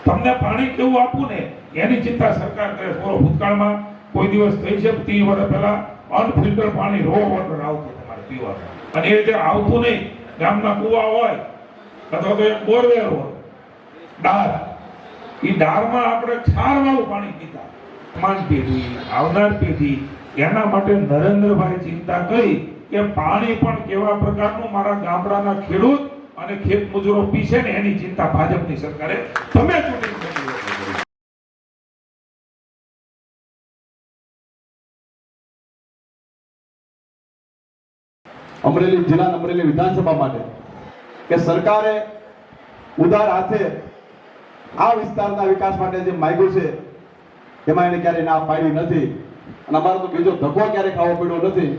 તમને પાણી કેવું આપવું ને એની ચિંતા સરકાર કરે. પૂરો ભૂતકાળમાં કોઈ દિવસ થઈ છે 30 વર્ષ પહેલા અનફિલ્ટર પાણી રો વોટર આવતું તમારે પીવાનું, અને એ રીતે આવતું નહીં. ગામના કુવા હોય અથવા તો એક બોરવેલ હોય, ડાર, એ ડારમાં આપણે ક્ષારવાળું પાણી પીતા. વર્તમાન પેઢી, આવનાર પેઢી, એના માટે નરેન્દ્રભાઈ ચિંતા કરી કે પાણી પણ કેવા પ્રકારનું મારા ગામડાના ખેડૂત અને ખેત મજૂરો પીશે ને એની ચિંતા ભાજપની સરકારે તમે ચૂંટણી. અમરેલી જિલ્લા અમરેલી વિધાનસભા માટે કે સરકારે ઉદાર હાથે આ વિસ્તારના વિકાસ માટે જે માંગ્યું છે એમાં એને ક્યારેય ના પાડી નથી, અને અમારો તો બીજો ધક્કો ક્યારે ખાવો પડ્યો નથી.